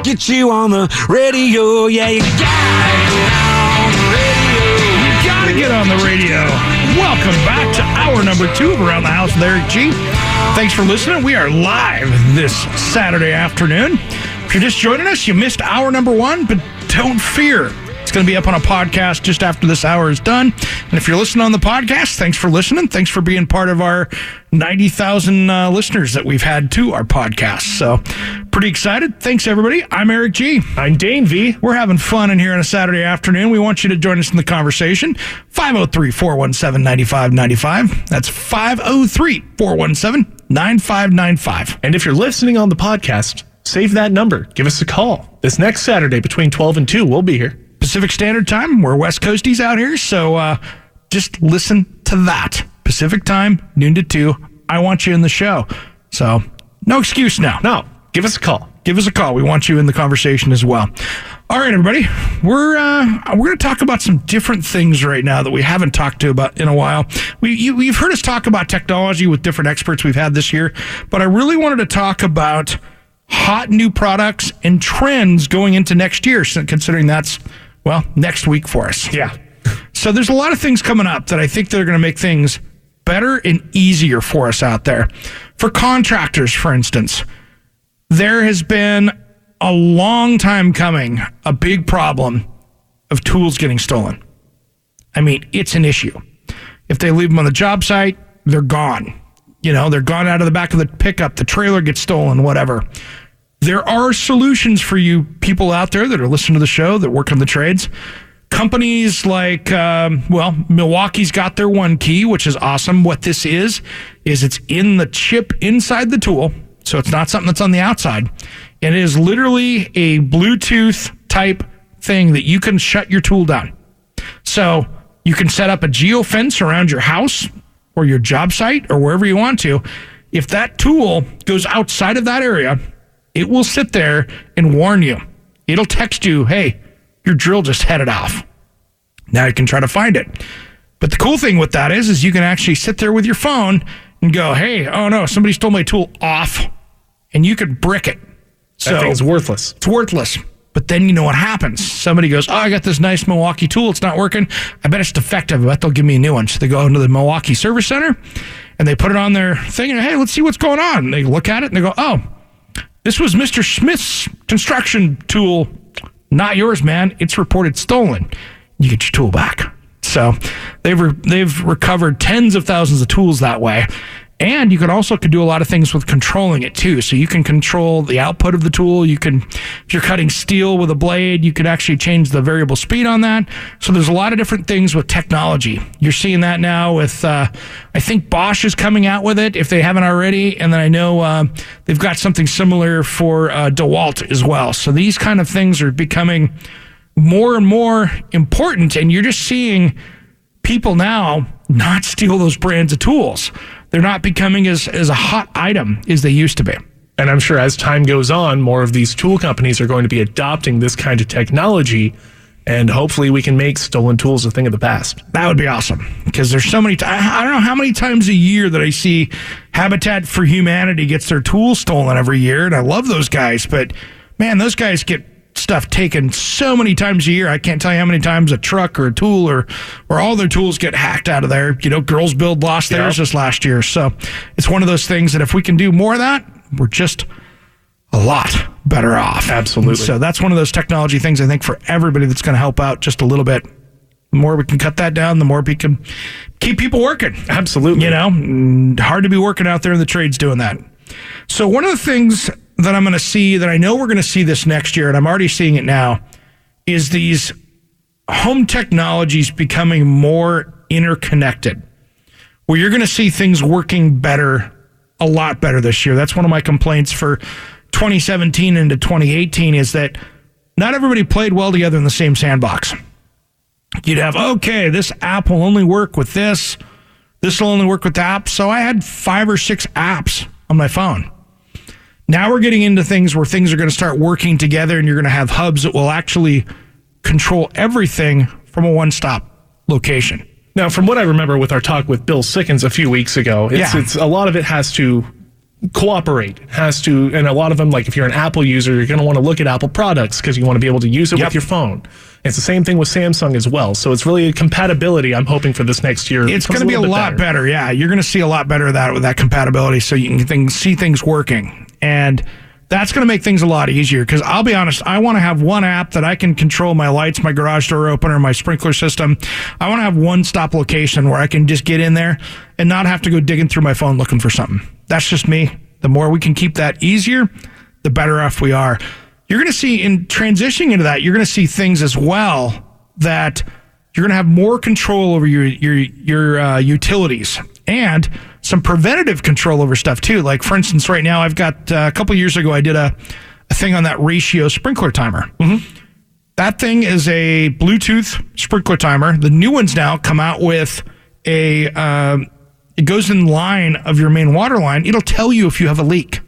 get you on the radio. Yeah, you gotta get on the radio. You gotta get on the radio. Welcome back to hour number 2 of Around the House with Eric G. Thanks for listening. We are live this Saturday afternoon. If you're just joining us, you missed hour number 1, but don't fear. It's going to be up on a podcast just after this hour is done. And if you're listening on the podcast, thanks for listening. Thanks for being part of our 90,000 listeners that we've had to our podcast. So pretty excited. Thanks, everybody. I'm Eric G. I'm Dane V. We're having fun in here on a Saturday afternoon. We want you to join us in the conversation. 503-417-9595. That's 503-417-9595. And if you're listening on the podcast, save that number. Give us a call. This next Saturday between 12 and 2, we'll be here. Pacific Standard Time. We're West Coasties out here, so just listen to that. Pacific Time, noon to 2. I want you in the show. So no excuse now. No, give us a call. Give us a call. We want you in the conversation as well. All right, everybody. We're going to talk about some different things right now that we haven't talked about in a while. You've heard us talk about technology with different experts we've had this year, but I really wanted to talk about hot new products and trends going into next year, considering that's, well, next week for us. Yeah. So there's a lot of things coming up that I think they're going to make things better and easier for us out there. For contractors, for instance, there has been a long time coming a big problem of tools getting stolen. I mean, it's an issue. If they leave them on the job site, they're gone. You know, they're gone out of the back of the pickup, the trailer gets stolen, whatever. There are solutions for you people out there that are listening to the show, that work on the trades. Companies like, Milwaukee's got their One Key, which is awesome. What this is it's in the chip inside the tool, so it's not something that's on the outside. And it is literally a Bluetooth type thing that you can shut your tool down. So you can set up a geofence around your house or your job site or wherever you want to. If that tool goes outside of that area, it will sit there and warn you. It'll text you, hey, your drill just headed off. Now you can try to find it. But the cool thing with that is you can actually sit there with your phone and go, hey, oh no, somebody stole my tool off. And you could brick it. So that thing's worthless. It's worthless. But then you know what happens. Somebody goes, oh, I got this nice Milwaukee tool. It's not working. I bet it's defective. I bet they'll give me a new one. So they go into the Milwaukee Service Center and they put it on their thing and, hey, let's see what's going on. And they look at it and they go, oh, this was Mr. Smith's construction tool. Not yours, man. It's reported stolen. You get your tool back. So they've recovered tens of thousands of tools that way. And you could do a lot of things with controlling it too. So you can control the output of the tool. You can, if you're cutting steel with a blade, you could actually change the variable speed on that. So there's a lot of different things with technology. You're seeing that now with, I think Bosch is coming out with it if they haven't already. And then I know they've got something similar for DeWalt as well. So these kind of things are becoming more and more important. And you're just seeing people now not steal those brands of tools. They're not becoming as a hot item as they used to be. And I'm sure as time goes on, more of these tool companies are going to be adopting this kind of technology, and hopefully we can make stolen tools a thing of the past. That would be awesome, because there's so many I don't know how many times a year that I see Habitat for Humanity gets their tools stolen every year, and I love those guys, but man, those guys get stuff taken so many times a year. I can't tell you how many times a truck or a tool or all their tools get hacked out of there. You know, Girls Build lost theirs just last year. So it's one of those things that if we can do more of that, we're just a lot better off. Absolutely. So that's one of those technology things I think for everybody that's going to help out just a little bit. The more we can cut that down, the more we can keep people working. Absolutely. You know, hard to be working out there in the trades doing that. So one of the things that I'm going to see, that I know we're going to see this next year, and I'm already seeing it now, is these home technologies becoming more interconnected, where you're going to see things working better, a lot better this year. That's one of my complaints for 2017 into 2018 is that not everybody played well together in the same sandbox. You'd have, okay, this app will only work with this. This will only work with the app. So I had 5 or 6 apps on my phone. Now we're getting into things where things are going to start working together and you're going to have hubs that will actually control everything from a one-stop location. Now, from what I remember with our talk with Bill Sickens a few weeks ago, it's a lot of it has to cooperate. It has to, and a lot of them, like if you're an Apple user, you're going to want to look at Apple products because you want to be able to use it with your phone. It's the same thing with Samsung as well. So it's really a compatibility I'm hoping for this next year. It's going to be a lot better. Yeah, you're going to see a lot better of that with that compatibility, so you can see things working. And that's going to make things a lot easier, because I'll be honest, I want to have one app that I can control my lights, my garage door opener, my sprinkler system. I want to have one stop location where I can just get in there and not have to go digging through my phone looking for something. That's just me. The more we can keep that easier, the better off we are. You're going to see, in transitioning into that, you're going to see things as well that you're going to have more control over your utilities, and some preventative control over stuff too. Like, for instance, right now I've got a couple years ago I did a thing on that Ratio sprinkler timer. Mm-hmm. That thing is a Bluetooth sprinkler timer. The new ones now come out with it goes in line of your main water line. It'll tell you if you have a leak.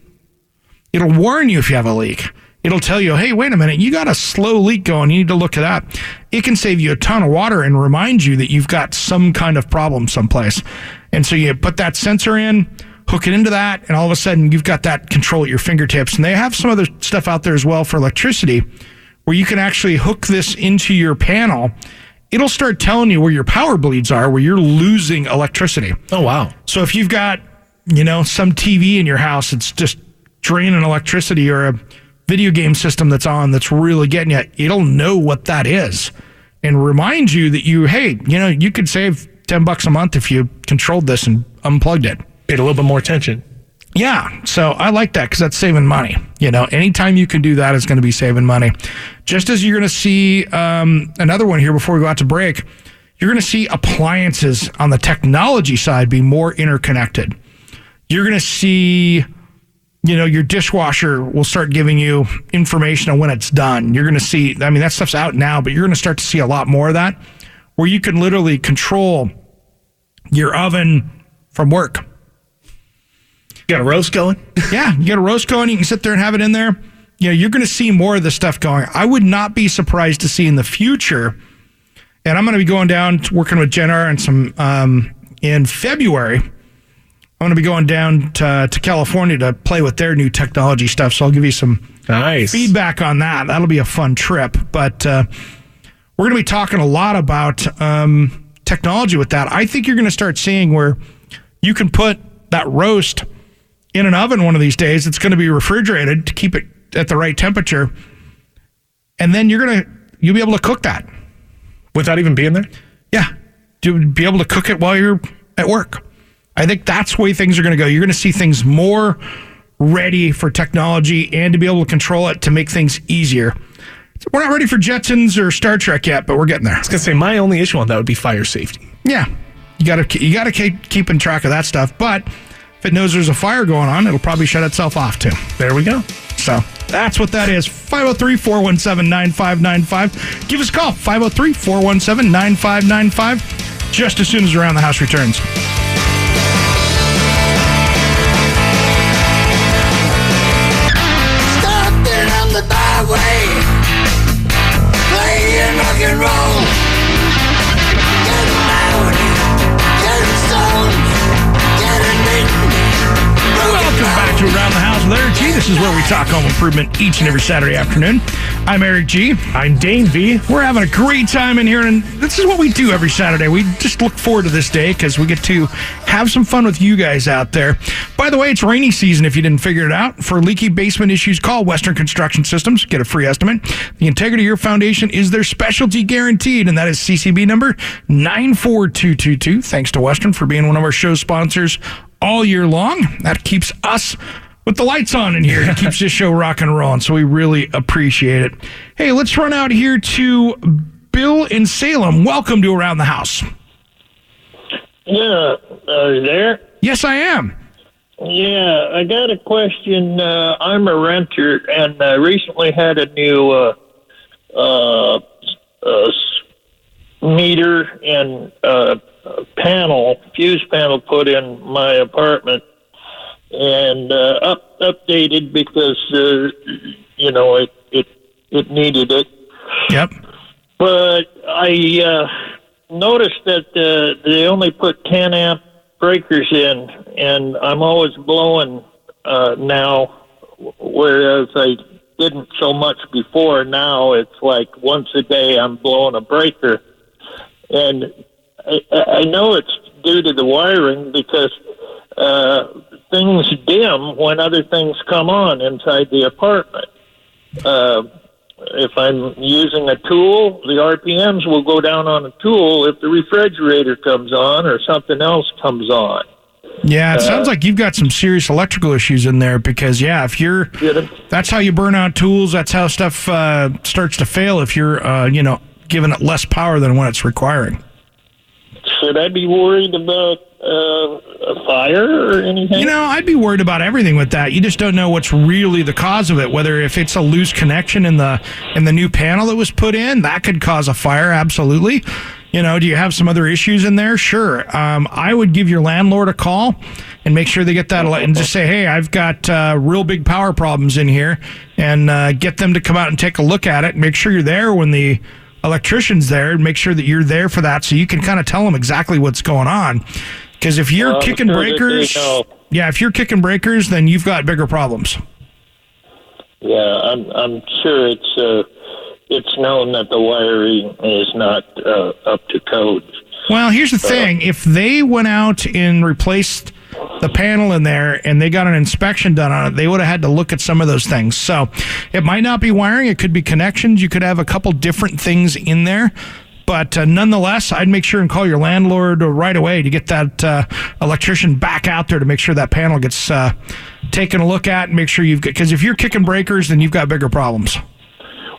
It'll warn you if you have a leak. It'll tell you, hey, wait a minute, you got a slow leak going. You need to look at that. It can save you a ton of water and remind you that you've got some kind of problem someplace. And so you put that sensor in, hook it into that, and all of a sudden you've got that control at your fingertips. And they have some other stuff out there as well for electricity where you can actually hook this into your panel. It'll start telling you where your power bleeds are, where you're losing electricity. Oh, wow. So if you've got, some TV in your house, it's just draining electricity, or a video game system that's really getting you, it'll know what that is and remind you that you could save $10 a month if you controlled this and unplugged it. Paid a little bit more attention. Yeah, so I like that because that's saving money. Anytime you can do that is going to be saving money. Just as you're going to see another one here before we go out to break, you're going to see appliances on the technology side be more interconnected. You're going to see, your dishwasher will start giving you information on when it's done. You're going to see, that stuff's out now, but you're going to start to see a lot more of that, where you can literally control your oven from work. You got a roast going? Yeah, you got a roast going. You can sit there and have it in there. You're going to see more of this stuff going. I would not be surprised to see in the future, and I'm going to be going down to working with Jen R and some in February. I'm going to be going down to California to play with their new technology stuff, so I'll give you some feedback on that. That'll be a fun trip. But we're going to be talking a lot about technology with that. I think you're going to start seeing where you can put that roast in an oven one of these days. It's going to be refrigerated to keep it at the right temperature, and then you'll be able to cook that without even being there. Yeah, you'll be able to cook it while you're at work. I think that's the way things are going to go. You're going to see things more ready for technology and to be able to control it to make things easier. We're not ready for Jetsons or Star Trek yet, but we're getting there. I was going to say, my only issue on that would be fire safety. Yeah, you got to keep in track of that stuff. But if it knows there's a fire going on, it'll probably shut itself off too. There we go. So that's what that is. 503-417-9595. Give us a call. 503-417-9595. Just as soon as Around the House returns. Stopping on the byway, playing rock and roll, getting loud, getting stoned, getting beaten. Welcome back to Around the House with Eric G. This is where we talk home improvement each and every Saturday afternoon. I'm Eric G. I'm Dane V. We're having a great time in here, and this is what we do every Saturday. We just look forward to this day because we get to have some fun with you guys out there. By the way, it's rainy season if you didn't figure it out. For leaky basement issues, call Western Construction Systems. Get a free estimate. The integrity of your foundation is their specialty guaranteed, and that is CCB number 94222. Thanks to Western for being one of our show sponsors all year long. That keeps us with the lights on in here. It keeps this show rock and rolling, so we really appreciate it. Hey, let's run out here to Bill in Salem. Welcome to Around the House. Yeah, are you there? Yes, I am. Yeah, I got a question. I'm a renter, and I recently had a new meter and fuse panel put in my apartment, and updated because it needed it. Yep. But I noticed that they only put 10 amp breakers in, and I'm always blowing now, whereas I didn't so much before. Now it's like once a day I'm blowing a breaker. And I know it's due to the wiring because things dim when other things come on inside the apartment. If I'm using a tool, the RPMs will go down on a tool if the refrigerator comes on or something else comes on. Yeah, it sounds like you've got some serious electrical issues in there because, if you're, that's how you burn out tools. That's how stuff starts to fail if you're, giving it less power than what it's requiring. Should I be worried about a fire or anything? I'd be worried about everything with that. You just don't know what's really the cause of it. Whether if it's a loose connection in the new panel that was put in, that could cause a fire. Absolutely. Do you have some other issues in there? Sure. I would give your landlord a call and make sure they get that and just say, hey, I've got real big power problems in here, and get them to come out and take a look at it and make sure you're there when the electrician's there, and make sure that you're there for that so you can kind of tell them exactly what's going on. Because if you're kicking breakers, if you're kicking breakers, then you've got bigger problems. Yeah, I'm sure it's known that the wiring is not up to code. Well, here's the thing. If they went out and replaced the panel in there and they got an inspection done on it, they would have had to look at some of those things. So it might not be wiring. It could be connections. You could have a couple different things in there. But nonetheless, I'd make sure and call your landlord right away to get that electrician back out there to make sure that panel gets taken a look at and make sure because if you're kicking breakers, then you've got bigger problems.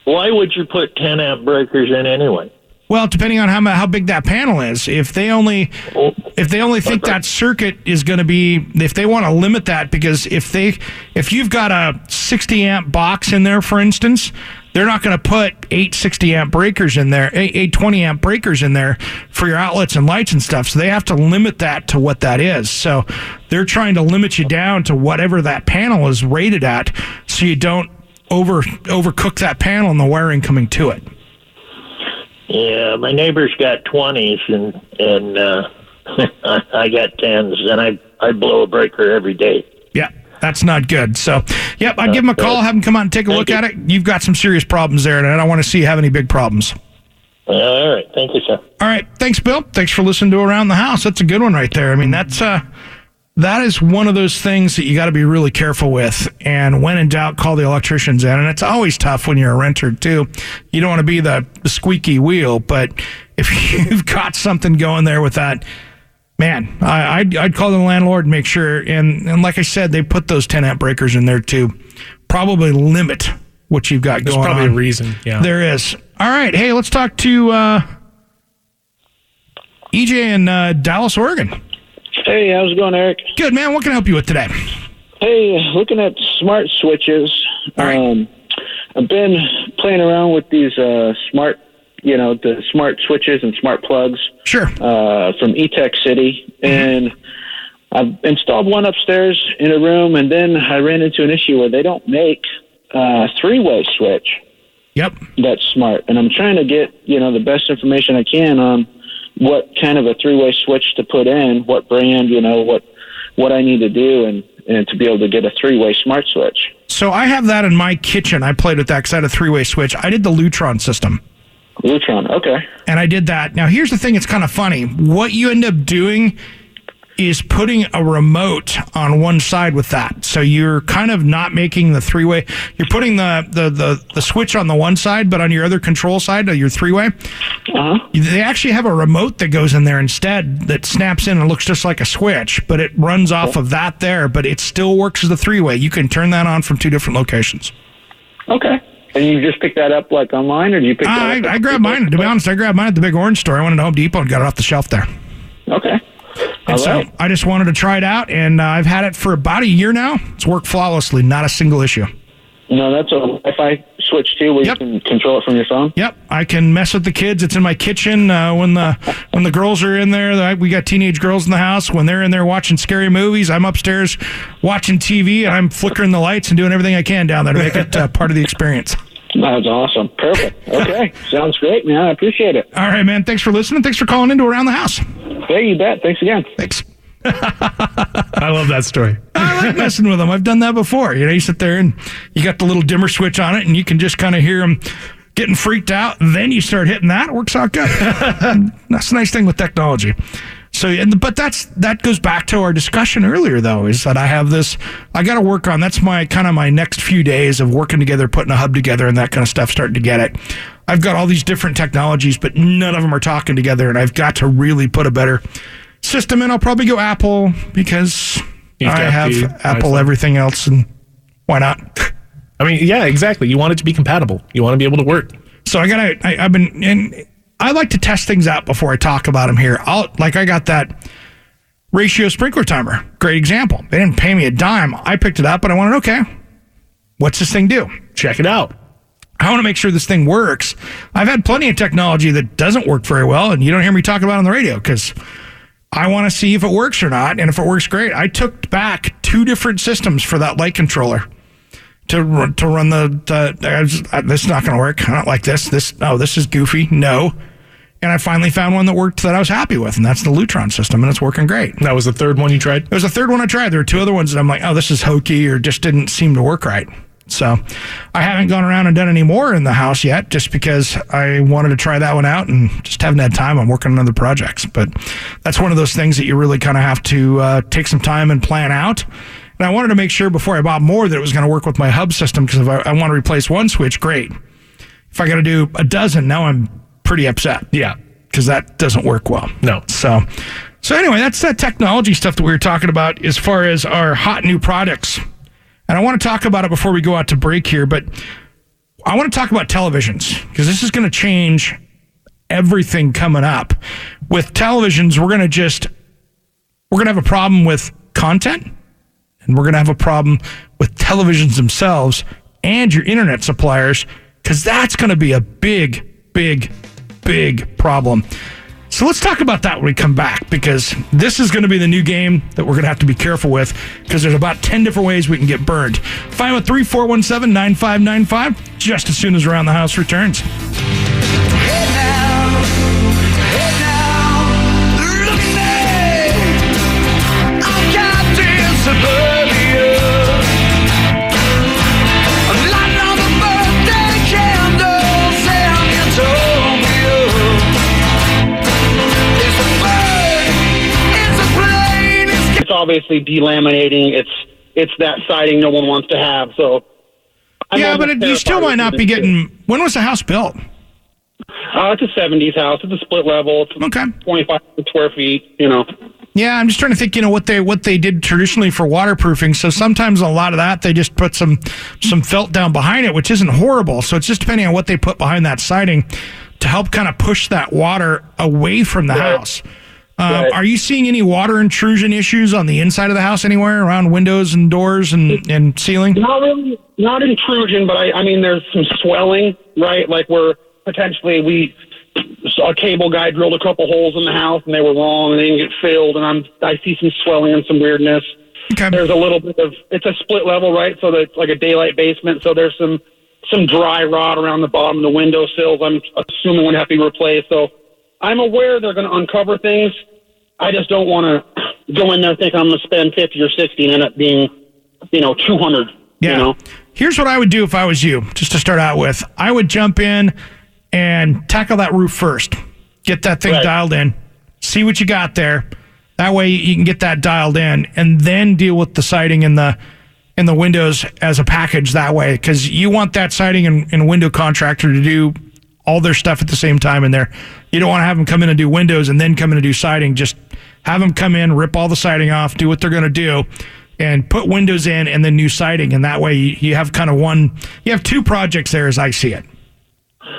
Why would you put 10 amp breakers in anyway? Well, depending on how big that panel is. If they only think that circuit is going to be, if they want to limit that, because if you've got a 60 amp box in there, for instance, they're not going to put 8 60 amp breakers in there, 8 20 amp breakers in there for your outlets and lights and stuff. So they have to limit that to what that is. So they're trying to limit you down to whatever that panel is rated at, so you don't overcook that panel and the wiring coming to it. Yeah, my neighbor's got 20s and I got 10s, and I blow a breaker every day. Yeah, that's not good. So, I'd give them a call, have them come out and take a look at it. You've got some serious problems there, and I don't want to see you have any big problems. All right. Thank you, sir. All right. Thanks, Bill. Thanks for listening to Around the House. That's a good one right there. I mean, that is one of those things that you got to be really careful with. And when in doubt, call the electricians in. And it's always tough when you're a renter, too. You don't want to be the squeaky wheel. But if you've got something going there with that, man, I'd call the landlord and make sure. And like I said, they put those 10 amp breakers in there, too. Probably limit what you've got going on. There's probably a reason. Yeah. There is. All right. Hey, let's talk to EJ in Dallas, Oregon. Hey, how's it going, Eric? Good, man. What can I help you with today? Hey, looking at smart switches. All right. I've been playing around with these smart, the smart switches and smart plugs. Sure. From E-Tech City. And I've installed one upstairs in a room, and then I ran into an issue where they don't make a three-way switch. Yep. That's smart. And I'm trying to get, the best information I can on what kind of a three-way switch to put in, what brand, what I need to do and to be able to get a three-way smart switch. So I have that in my kitchen. I played with that because I had a three-way switch. I did the Lutron system. Lutron, okay. And I did that. Now, here's the thing. It's kind of funny. What you end up doing is putting a remote on one side with that. So you're kind of not making the three-way. You're putting the switch on the one side, but on your other control side, your three-way, they actually have a remote that goes in there instead that snaps in and looks just like a switch, but it runs off of that there, but it still works as a three-way. You can turn that on from two different locations. Okay. And you just picked that up online, or did you pick that up? I grabbed mine. To be honest, I grabbed mine at the big orange store. I went to Home Depot and got it off the shelf there. Okay. And so I just wanted to try it out, and I've had it for about a year now. It's worked flawlessly, not a single issue. No, that's a Wi-Fi switch too, where you can control it from your phone. Yep, I can mess with the kids. It's in my kitchen when the girls are in there. We got teenage girls in the house. When they're in there watching scary movies, I'm upstairs watching TV, and I'm flickering the lights and doing everything I can down there to make it part of the experience. That's awesome. Perfect. Okay. Sounds great, man. I appreciate it. All right, man. Thanks for listening. Thanks for calling into Around the House. Hey, you bet. Thanks again. Thanks. I love that story. I like messing with them. I've done that before. You sit there and you got the little dimmer switch on it, and you can just kind of hear them getting freaked out. And then you start hitting that. It works out good. That's the nice thing with technology. So, but that goes back to our discussion earlier, though, is that I have this. I got to work on. That's my next few days of working together, putting a hub together, and that kind of stuff. Starting to get it. I've got all these different technologies, but none of them are talking together, and I've got to really put a better system in. I'll probably go Apple because I have Apple iPhone. Everything else, and why not? I mean, yeah, exactly. You want it to be compatible. You want to be able to work. So I like to test things out before I talk about them here. I got that ratio sprinkler timer. Great example. They didn't pay me a dime. I picked it up and I wanted, okay, what's this thing do? Check it out. I want to make sure this thing works. I've had plenty of technology that doesn't work very well, and you don't hear me talk about it on the radio because I want to see if it works or not, and if it works, great. I took back 2 different systems for that light controller to run this is not going to work. I don't like this. This is goofy. No. And I finally found one that worked that I was happy with, and that's the Lutron system, and it's working great. That was the third one you tried? It was the third one I tried. There were 2 other ones that I'm like, oh, this is hokey or just didn't seem to work right. So I haven't gone around and done any more in the house yet just because I wanted to try that one out and just haven't had time. I'm working on other projects. But that's one of those things that you really kind of have to take some time and plan out. And I wanted to make sure before I bought more that it was going to work with my hub system because if I want to replace one switch, great. If I got to do a dozen, now I'm pretty upset. Yeah. Because that doesn't work well. No. So anyway, that's that technology stuff that we were talking about as far as our hot new products. And I want to talk about it before we go out to break here, but I want to talk about televisions because this is going to change everything coming up. With televisions, we're going to have a problem with content, and we're going to have a problem with televisions themselves and your internet suppliers because that's going to be a big, big, big problem. So let's talk about that when we come back, because this is going to be the new game that we're going to have to be careful with, because there's about 10 different ways we can get burned. 503-417-9595, just as soon as Around the House returns. Hey now, look at me. I'm Captain Suburbia. I'm lighting on the birthday candle, San Antonio. It's obviously delaminating. It's that siding no one wants to have. So, you still might not be getting. When was the house built? It's a 70s house. It's a split level. It's 25 square feet. Yeah, I'm just trying to think. What they did traditionally for waterproofing. So sometimes a lot of that they just put some felt down behind it, which isn't horrible. So it's just depending on what they put behind that siding to help kind of push that water away from the house. Right. Are you seeing any water intrusion issues on the inside of the house anywhere around windows and doors and ceiling? Not really, not intrusion, but I mean, there's some swelling, right? Like where potentially a cable guy drilled a couple holes in the house and they were wrong and they didn't get filled, and I see some swelling and some weirdness. Okay. There's a little bit of, it's a split level, right? So it's like a daylight basement. So there's some dry rot around the bottom of the window sills. I'm assuming would have to be replaced. So I'm aware they're going to uncover things. I just don't want to go in there thinking I'm going to spend 50 or 60 and end up being, 200. Yeah. Here's what I would do if I was you, just to start out with. I would jump in and tackle that roof first. Get that thing dialed in. See what you got there. That way you can get that dialed in, and then deal with the siding and the windows as a package that way, because you want that siding and window contractor to do all their stuff at the same time in there. You don't want to have them come in and do windows and then come in and do siding. Just have them come in, rip all the siding off, do what they're going to do, and put windows in and then new siding. And that way you have you have 2 projects there as I see it.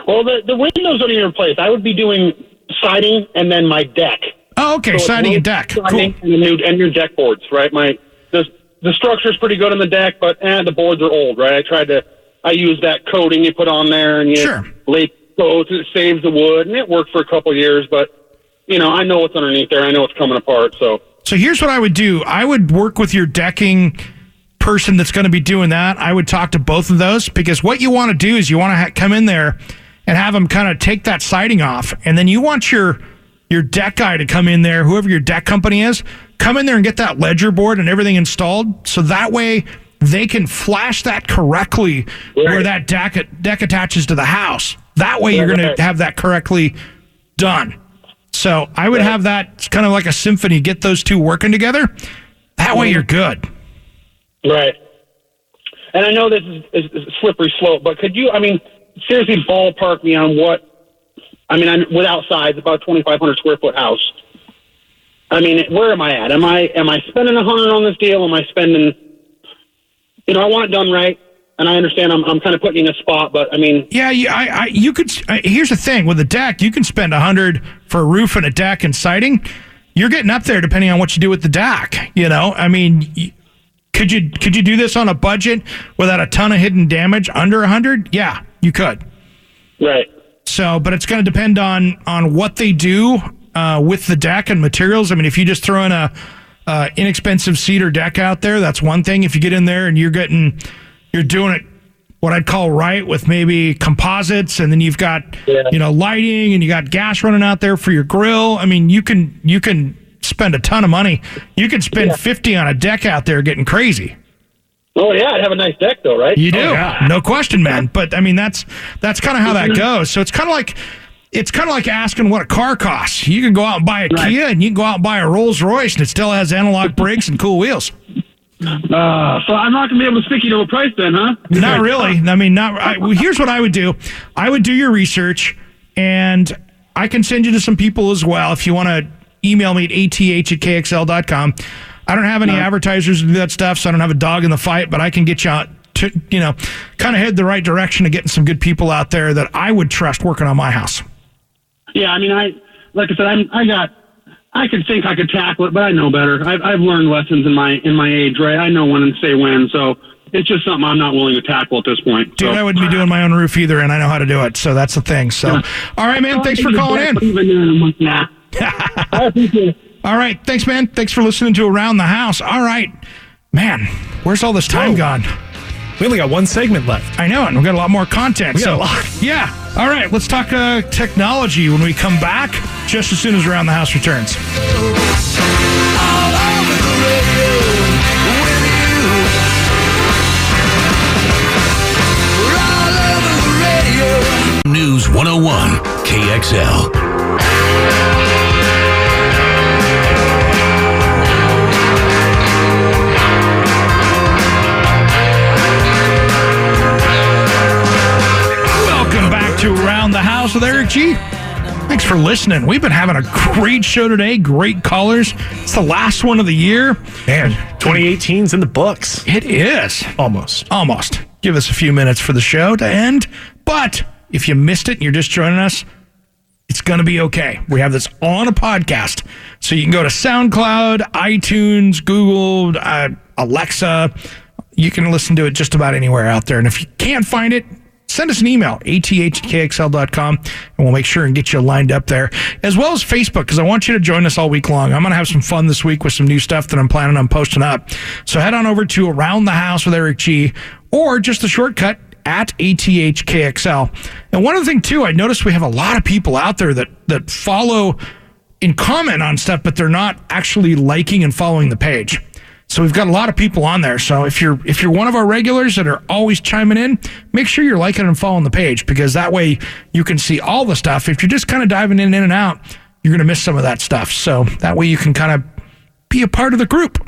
Well, the windows don't even replace. I would be doing siding and then my deck. Oh, okay, so siding and deck. Cool. And new deck boards, right? The structure's pretty good on the deck, but the boards are old, right? I use that coating you put on there, and you lay coats, it saves the wood, and it worked for a couple of years, but I know what's underneath there. I know it's coming apart. So here's what I would do. I would work with your decking person that's going to be doing that. I would talk to both of those, because what you want to do is you want to come in there and have them kind of take that siding off, and then you want your deck guy to come in there, whoever your deck company is, come in there and get that ledger board and everything installed, so that way they can flash that correctly where that deck attaches to the house. That way you're going to have that correctly done. So I would have that. It's kind of like a symphony. Get those two working together. That way you're good. Right. And I know this is a slippery slope, but could you, seriously ballpark me on what, without size, about a 2,500 square foot house. Where am I at? Am I spending $100 on this deal? Am I spending, I want it done right. And I understand I'm kind of putting you in a spot, but yeah, you could. Here's the thing with a deck, you can spend $100 for a roof and a deck and siding. You're getting up there depending on what you do with the deck. Could you do this on a budget without a ton of hidden damage under $100? Yeah, you could. Right. So, but it's going to depend on what they do with the deck and materials. If you just throw in a inexpensive cedar deck out there, that's one thing. If you get in there and you're doing it what I'd call right with maybe composites, and then you've got lighting and you got gas running out there for your grill. You can spend a ton of money. You can spend $50 on a deck out there getting crazy. Oh yeah, I'd have a nice deck though, right? You do, no question, man. But that's kind of how that goes. So it's kind of like asking what a car costs. You can go out and buy a Kia, and you can go out and buy a Rolls Royce, and it still has analog brakes and cool wheels. So I'm not going to be able to stick you to a price then, huh? Not really. Here's what I would do. I would do your research, and I can send you to some people as well. If you want to email me at ath@kxl.com. I don't have any advertisers to do that stuff, so I don't have a dog in the fight, but I can get you out to, kind of head the right direction of getting some good people out there that I would trust working on my house. Yeah, like I said, I could think I could tackle it, but I know better. I've learned lessons in my age, right? I know when and say when, so it's just something I'm not willing to tackle at this point. Dude, I wouldn't be doing my own roof either, and I know how to do it, so that's the thing. So, all right, man, thanks for calling in. I appreciate it. All right, thanks, man. Thanks for listening to Around the House. All right, man, where's all this time gone? We only got one segment left. I know, and we've got a lot more content. We got a lot. Yeah. All right, let's talk technology when we come back, just as soon as Around the House returns. All over the radio with you. We're all over the radio. News 101 KXL. To Around the House with Eric G. Thanks for listening. We've been having a great show today. Great callers. It's the last one of the year. Man, 2018's in the books. It is. Almost. Give us a few minutes for the show to end. But if you missed it and you're just joining us, it's going to be okay. We have this on a podcast. So you can go to SoundCloud, iTunes, Google, Alexa. You can listen to it just about anywhere out there. And if you can't find it, send us an email, ath@kxl.com, and we'll make sure and get you lined up there, as well as Facebook, because I want you to join us all week long. I'm going to have some fun this week with some new stuff that I'm planning on posting up. So head on over to Around the House with Eric G, or just the shortcut at ATHKXL. And one other thing, too, I noticed we have a lot of people out there that follow and comment on stuff, but they're not actually liking and following the page. So we've got a lot of people on there. So if you're one of our regulars that are always chiming in, make sure you're liking and following the page, because that way you can see all the stuff. If you're just kind of diving in and out, you're going to miss some of that stuff. So that way you can kind of be a part of the group.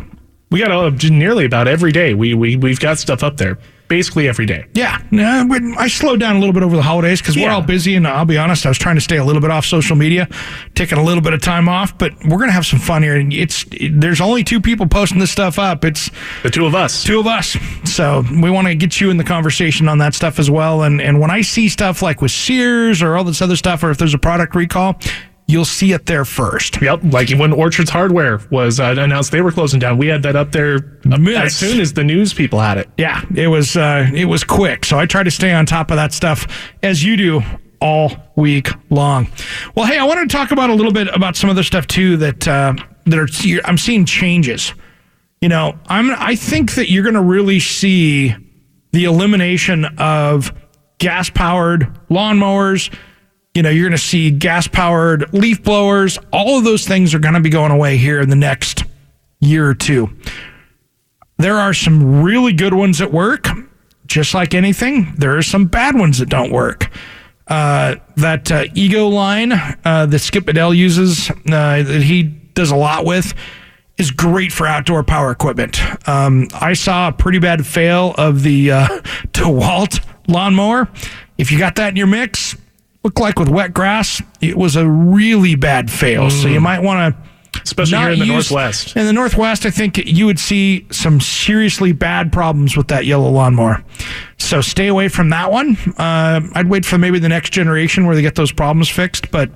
We got nearly about every day. We've got stuff up there. Basically every day. Yeah. I slowed down a little bit over the holidays because we're all busy, and I'll be honest, I was trying to stay a little bit off social media, taking a little bit of time off, but we're going to have some fun here. And there's only 2 people posting this stuff up. It's the 2 of us. 2 of us. So we want to get you in the conversation on that stuff as well. And when I see stuff like with Sears or all this other stuff, or if there's a product recall, you'll see it there first. Yep, like when Orchard's Hardware was announced they were closing down, we had that up there as soon as the news people had it. Yeah, it was quick. So I try to stay on top of that stuff, as you do, all week long. Well, hey, I wanted to talk about a little bit about some other stuff too that I'm seeing changes. I think that you're going to really see the elimination of gas-powered lawnmowers. You're going to see gas-powered leaf blowers. All of those things are going to be going away here in the next year or two. There are some really good ones that work. Just like anything, there are some bad ones that don't work. That Ego line that Skip Bedell uses, that he does a lot with, is great for outdoor power equipment. I saw a pretty bad fail of the DeWalt lawnmower. If you got that in your mix, looked like with wet grass, it was a really bad fail. So you might want to, especially here in the Northwest. In the Northwest, I think you would see some seriously bad problems with that yellow lawnmower. So stay away from that one. I'd wait for maybe the next generation where they get those problems fixed, but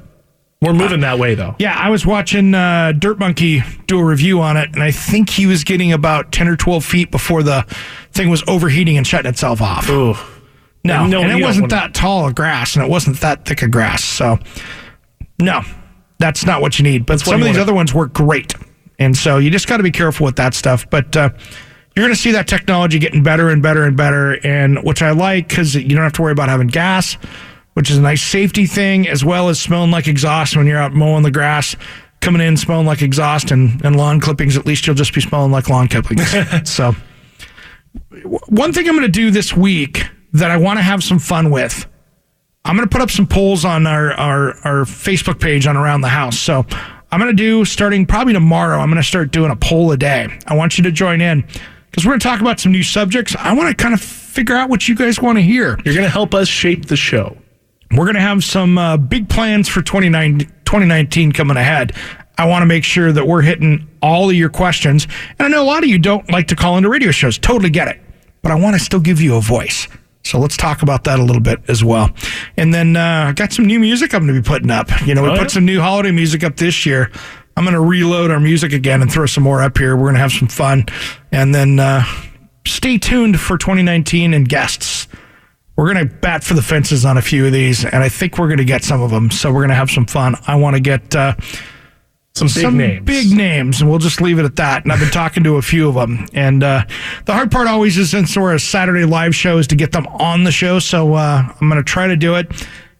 we're moving that way, though. Yeah, I was watching Dirt Monkey do a review on it, and I think he was getting about 10 or 12 feet before the thing was overheating and shutting itself off. Ooh. No, and it wasn't that tall of grass, and it wasn't that thick of grass. So, no, that's not what you need. But some of these other ones work great. And so you just got to be careful with that stuff. But you're going to see that technology getting better and better and better, and which I like because you don't have to worry about having gas, which is a nice safety thing, as well as smelling like exhaust when you're out mowing the grass, coming in smelling like exhaust and lawn clippings. At least you'll just be smelling like lawn clippings. So one thing I'm going to do this week that I want to have some fun with, I'm going to put up some polls on our Facebook page on Around the House. So I'm going to do, starting probably tomorrow, I'm going to start doing a poll a day. I want you to join in because we're going to talk about some new subjects. I want to kind of figure out what you guys want to hear. You're going to help us shape the show. We're going to have some big plans for 2019 coming ahead. I want to make sure that we're hitting all of your questions. And I know a lot of you don't like to call into radio shows. Totally get it. But I want to still give you a voice. So let's talk about that a little bit as well. And then I got some new music I'm going to be putting up. We put some new holiday music up this year. I'm going to reload our music again and throw some more up here. We're going to have some fun. And then stay tuned for 2019 and guests. We're going to bat for the fences on a few of these, and I think we're going to get some of them. So we're going to have some fun. I want to get some big names, and we'll just leave it at that. And I've been talking to a few of them. And the hard part always is, since we're a Saturday live show, is to get them on the show. So I'm going to try to do it.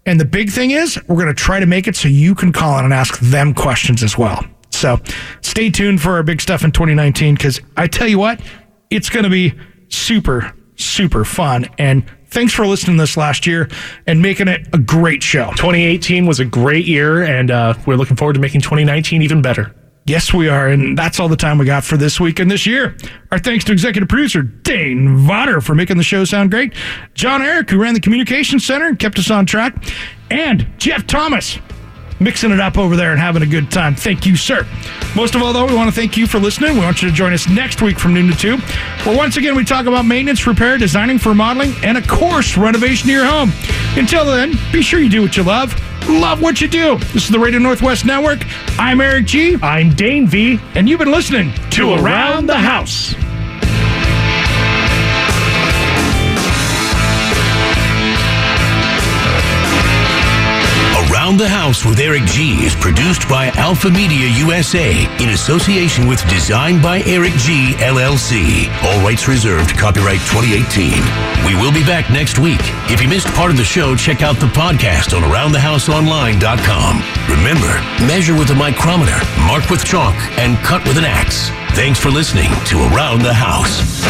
And the big thing is, we're going to try to make it so you can call in and ask them questions as well. So stay tuned for our big stuff in 2019, because I tell you what, it's going to be super, super fun. And thanks for listening this last year and making it a great show. 2018 was a great year, and we're looking forward to making 2019 even better. Yes, we are, and that's all the time we got for this week and this year. Our thanks to executive producer Dane Vodder for making the show sound great, John Eric, who ran the communications center and kept us on track, and Jeff Thomas, mixing it up over there and having a good time. Thank you, sir. Most of all, though, we want to thank you for listening. We want you to join us next week from noon to 2, where once again we talk about maintenance, repair, designing for remodeling, and of course, renovation of your home. Until then, be sure you do what you love. Love what you do. This is the Radio Northwest Network. I'm Eric G. I'm Dane V. And you've been listening to Around the House. Around the House with Eric G is produced by Alpha Media USA in association with Design by Eric G LLC. All rights reserved. Copyright 2018. We will be back next week. If you missed part of the show, check out the podcast on AroundTheHouseOnline.com. Remember, measure with a micrometer, mark with chalk, and cut with an axe. Thanks for listening to Around the House.